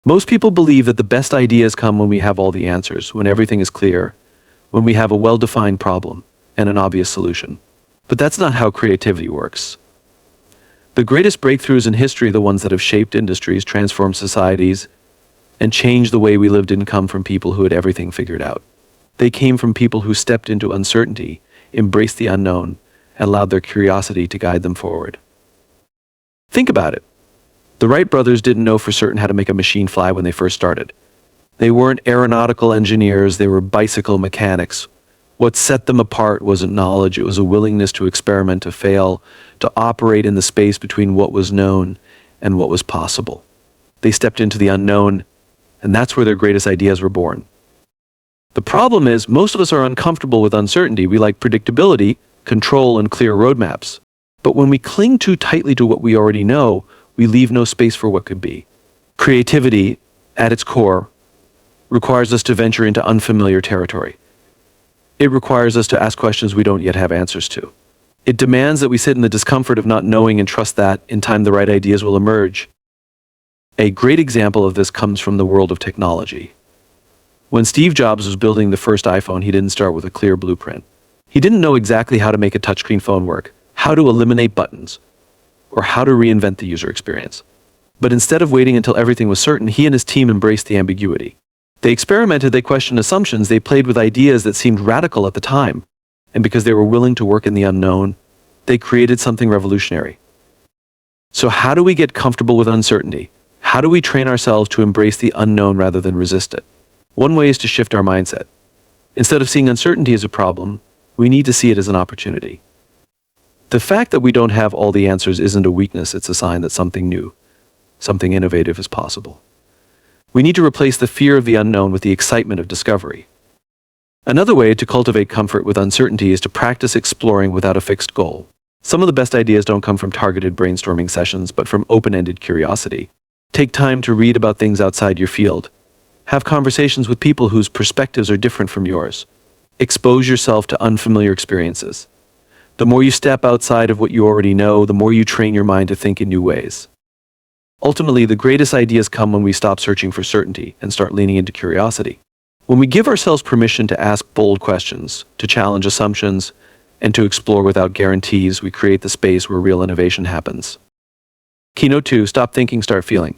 Most people believe that the best ideas come when we have all the answers, when everything is clear, when we have a well-defined problem and an obvious solution. But that's not how creativity works. The greatest breakthroughs in history, the ones that have shaped industries, transformed societies, and changed the way we live, didn't come from people who had everything figured out. They came from people who stepped into uncertainty, embraced the unknown, and allowed their curiosity to guide them forward. Think about it. The Wright brothers didn't know for certain how to make a machine fly when they first started. They weren't aeronautical engineers, they were bicycle mechanics. What set them apart wasn't knowledge, it was a willingness to experiment, to fail, to operate in the space between what was known and what was possible. They stepped into the unknown, and that's where their greatest ideas were born. The problem is, most of us are uncomfortable with uncertainty. We like predictability, control, and clear roadmaps. But when we cling too tightly to what we already know, we leave no space for what could be. Creativity, at its core, requires us to venture into unfamiliar territory. It requires us to ask questions we don't yet have answers to. It demands that we sit in the discomfort of not knowing and trust that, in time, the right ideas will emerge. A great example of this comes from the world of technology. When Steve Jobs was building the first iPhone, he didn't start with a clear blueprint. He didn't know exactly how to make a touchscreen phone work, how to eliminate buttons, or how to reinvent the user experience. But instead of waiting until everything was certain, he and his team embraced the ambiguity. They experimented, they questioned assumptions, they played with ideas that seemed radical at the time. And because they were willing to work in the unknown, they created something revolutionary. So how do we get comfortable with uncertainty? How do we train ourselves to embrace the unknown rather than resist it? One way is to shift our mindset. Instead of seeing uncertainty as a problem, we need to see it as an opportunity. The fact that we don't have all the answers isn't a weakness, it's a sign that something new, something innovative is possible. We need to replace the fear of the unknown with the excitement of discovery. Another way to cultivate comfort with uncertainty is to practice exploring without a fixed goal. Some of the best ideas don't come from targeted brainstorming sessions, but from open-ended curiosity. Take time to read about things outside your field. Have conversations with people whose perspectives are different from yours. Expose yourself to unfamiliar experiences. The more you step outside of what you already know, the more you train your mind to think in new ways. Ultimately, the greatest ideas come when we stop searching for certainty and start leaning into curiosity. When we give ourselves permission to ask bold questions, to challenge assumptions, and to explore without guarantees, we create the space where real innovation happens. Keynote 2, Stop Thinking, Start Feeling.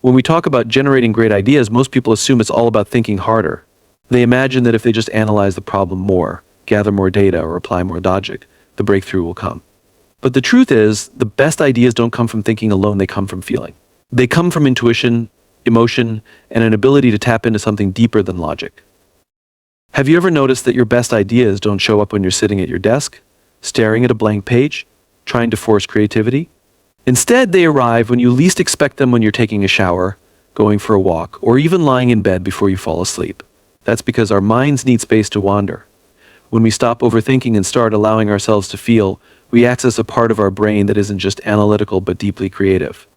When we talk about generating great ideas, most people assume it's all about thinking harder. They imagine that if they just analyze the problem more, gather more data, or apply more logic, the breakthrough will come. But the truth is, the best ideas don't come from thinking alone, they come from feeling. They come from intuition, emotion, and an ability to tap into something deeper than logic. Have you ever noticed that your best ideas don't show up when you're sitting at your desk, staring at a blank page, trying to force creativity? Instead, they arrive when you least expect them, when you're taking a shower, going for a walk, or even lying in bed before you fall asleep. That's because our minds need space to wander. When we stop overthinking and start allowing ourselves to feel, we access a part of our brain that isn't just analytical but deeply creative.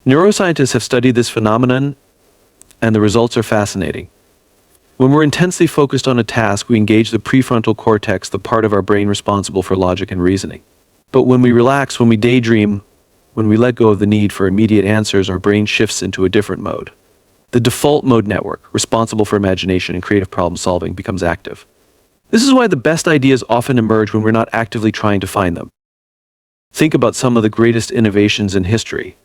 Neuroscientists have studied this phenomenon, and the results are fascinating. When we're intensely focused on a task, we engage the prefrontal cortex, the part of our brain responsible for logic and reasoning. But when we relax, when we daydream, when we let go of the need for immediate answers, our brain shifts into a different mode. The default mode network, responsible for imagination and creative problem solving, becomes active. This is why the best ideas often emerge when we're not actively trying to find them. Think about some of the greatest innovations in history.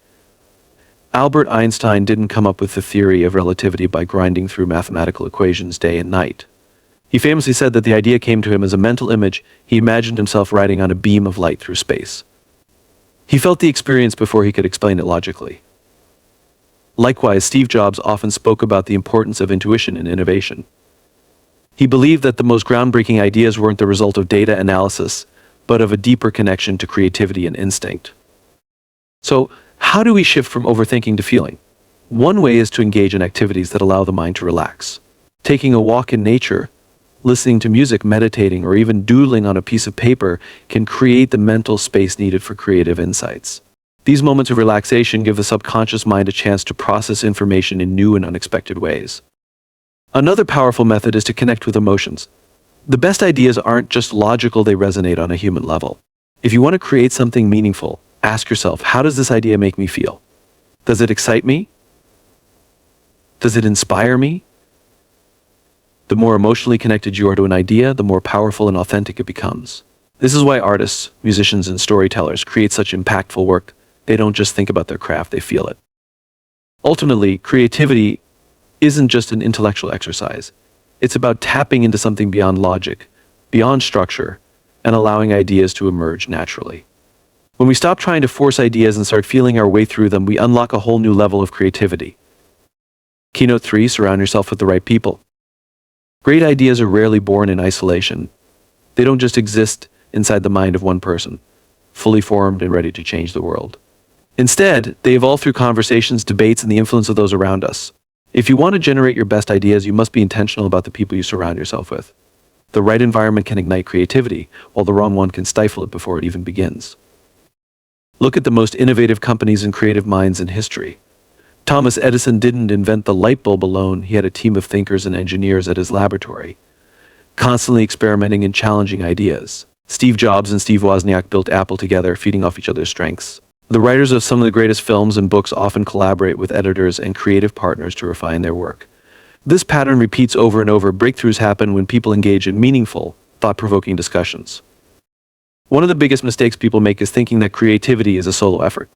Albert Einstein didn't come up with the theory of relativity by grinding through mathematical equations day and night. He famously said that the idea came to him as a mental image. He imagined himself riding on a beam of light through space. He felt the experience before he could explain it logically. Likewise, Steve Jobs often spoke about the importance of intuition in innovation. He believed that the most groundbreaking ideas weren't the result of data analysis, but of a deeper connection to creativity and instinct. So, how do we shift from overthinking to feeling? One way is to engage in activities that allow the mind to relax. Taking a walk in nature, listening to music, meditating, or even doodling on a piece of paper can create the mental space needed for creative insights. These moments of relaxation give the subconscious mind a chance to process information in new and unexpected ways. Another powerful method is to connect with emotions. The best ideas aren't just logical, they resonate on a human level. If you want to create something meaningful, ask yourself, how does this idea make me feel? Does it excite me? Does it inspire me? The more emotionally connected you are to an idea, the more powerful and authentic it becomes. This is why artists, musicians, and storytellers create such impactful work. They don't just think about their craft, they feel it. Ultimately, creativity isn't just an intellectual exercise. It's about tapping into something beyond logic, beyond structure, and allowing ideas to emerge naturally. When we stop trying to force ideas and start feeling our way through them, we unlock a whole new level of creativity. Keynote 3, surround yourself with the right people. Great ideas are rarely born in isolation. They don't just exist inside the mind of one person, fully formed and ready to change the world. Instead, they evolve through conversations, debates, and the influence of those around us. If you want to generate your best ideas, you must be intentional about the people you surround yourself with. The right environment can ignite creativity, while the wrong one can stifle it before it even begins. Look at the most innovative companies and creative minds in history. Thomas Edison didn't invent the light bulb alone. He had a team of thinkers and engineers at his laboratory, constantly experimenting and challenging ideas. Steve Jobs and Steve Wozniak built Apple together, feeding off each other's strengths. The writers of some of the greatest films and books often collaborate with editors and creative partners to refine their work. This pattern repeats over and over. Breakthroughs happen when people engage in meaningful, thought-provoking discussions. One of the biggest mistakes people make is thinking that creativity is a solo effort.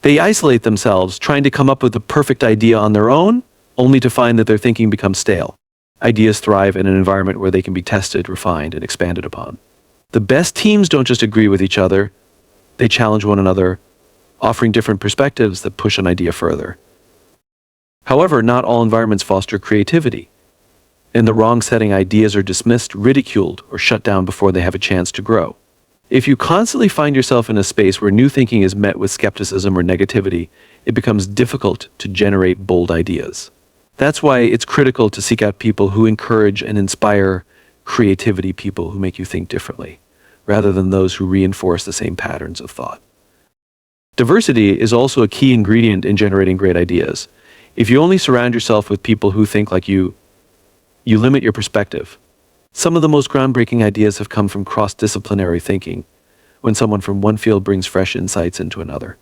They isolate themselves, trying to come up with the perfect idea on their own, only to find that their thinking becomes stale. Ideas thrive in an environment where they can be tested, refined, and expanded upon. The best teams don't just agree with each other, they challenge one another, offering different perspectives that push an idea further. However, not all environments foster creativity. In the wrong setting, ideas are dismissed, ridiculed, or shut down before they have a chance to grow. If you constantly find yourself in a space where new thinking is met with skepticism or negativity, it becomes difficult to generate bold ideas. That's why it's critical to seek out people who encourage and inspire creativity, people who make you think differently, rather than those who reinforce the same patterns of thought. Diversity is also a key ingredient in generating great ideas. If you only surround yourself with people who think like you limit your perspective. Some of the most groundbreaking ideas have come from cross-disciplinary thinking, when someone from one field brings fresh insights into another.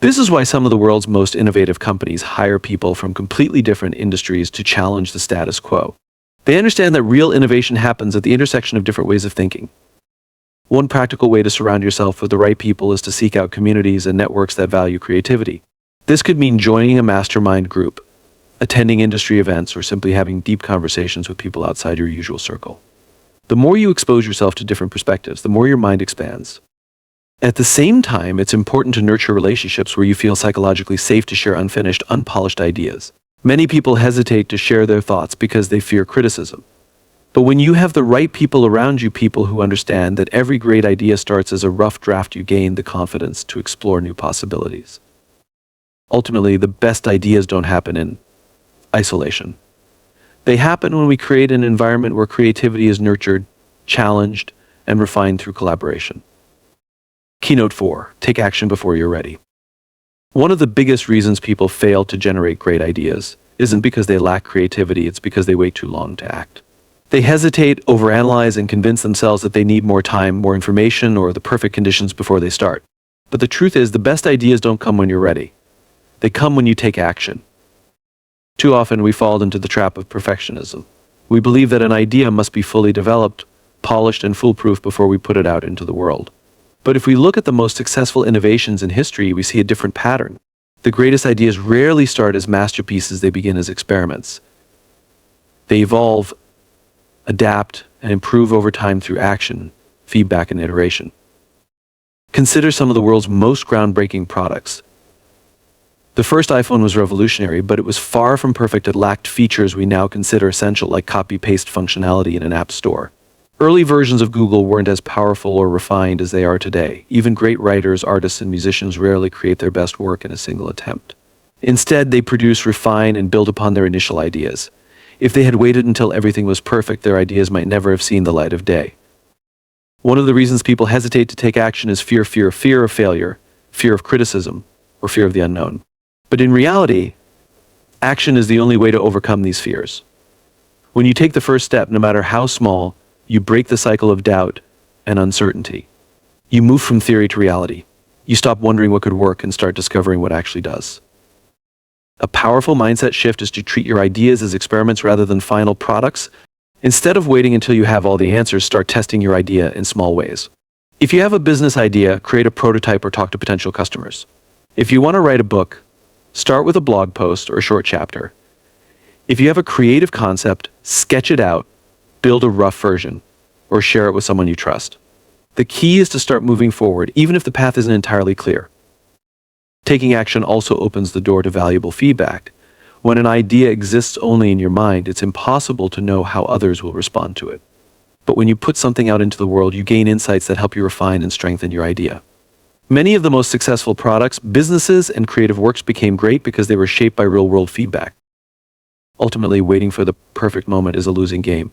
This is why some of the world's most innovative companies hire people from completely different industries to challenge the status quo. They understand that real innovation happens at the intersection of different ways of thinking. One practical way to surround yourself with the right people is to seek out communities and networks that value creativity. This could mean joining a mastermind group, attending industry events, or simply having deep conversations with people outside your usual circle. The more you expose yourself to different perspectives, the more your mind expands. At the same time, it's important to nurture relationships where you feel psychologically safe to share unfinished, unpolished ideas. Many people hesitate to share their thoughts because they fear criticism. But when you have the right people around you, people who understand that every great idea starts as a rough draft, you gain the confidence to explore new possibilities. Ultimately, the best ideas don't happen in isolation. They happen when we create an environment where creativity is nurtured, challenged, and refined through collaboration. Keynote 4. Take action before you're ready. One of the biggest reasons people fail to generate great ideas isn't because they lack creativity, it's because they wait too long to act. They hesitate, overanalyze, and convince themselves that they need more time, more information, or the perfect conditions before they start. But the truth is, the best ideas don't come when you're ready. They come when you take action. Too often we fall into the trap of perfectionism. We believe that an idea must be fully developed, polished, and foolproof before we put it out into the world. But if we look at the most successful innovations in history, we see a different pattern. The greatest ideas rarely start as masterpieces, they begin as experiments. They evolve, adapt, and improve over time through action, feedback, and iteration. Consider some of the world's most groundbreaking products. The first iPhone was revolutionary, but it was far from perfect. It lacked features we now consider essential, like copy-paste functionality in an app store. Early versions of Google weren't as powerful or refined as they are today. Even great writers, artists, and musicians rarely create their best work in a single attempt. Instead, they produce, refine, and build upon their initial ideas. If they had waited until everything was perfect, their ideas might never have seen the light of day. One of the reasons people hesitate to take action is fear of failure, fear of criticism, or fear of the unknown. But in reality, action is the only way to overcome these fears. When you take the first step, no matter how small, you break the cycle of doubt and uncertainty. You move from theory to reality. You stop wondering what could work and start discovering what actually does. A powerful mindset shift is to treat your ideas as experiments rather than final products. Instead of waiting until you have all the answers, start testing your idea in small ways. If you have a business idea, create a prototype or talk to potential customers. If you want to write a book, start with a blog post or a short chapter. If you have a creative concept, sketch it out, build a rough version, or share it with someone you trust. The key is to start moving forward, even if the path isn't entirely clear. Taking action also opens the door to valuable feedback. When an idea exists only in your mind, it's impossible to know how others will respond to it. But when you put something out into the world, you gain insights that help you refine and strengthen your idea. Many of the most successful products, businesses, and creative works became great because they were shaped by real-world feedback. Ultimately, waiting for the perfect moment is a losing game.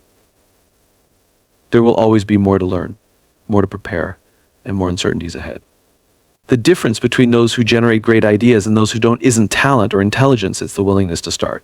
There will always be more to learn, more to prepare, and more uncertainties ahead. The difference between those who generate great ideas and those who don't isn't talent or intelligence, it's the willingness to start.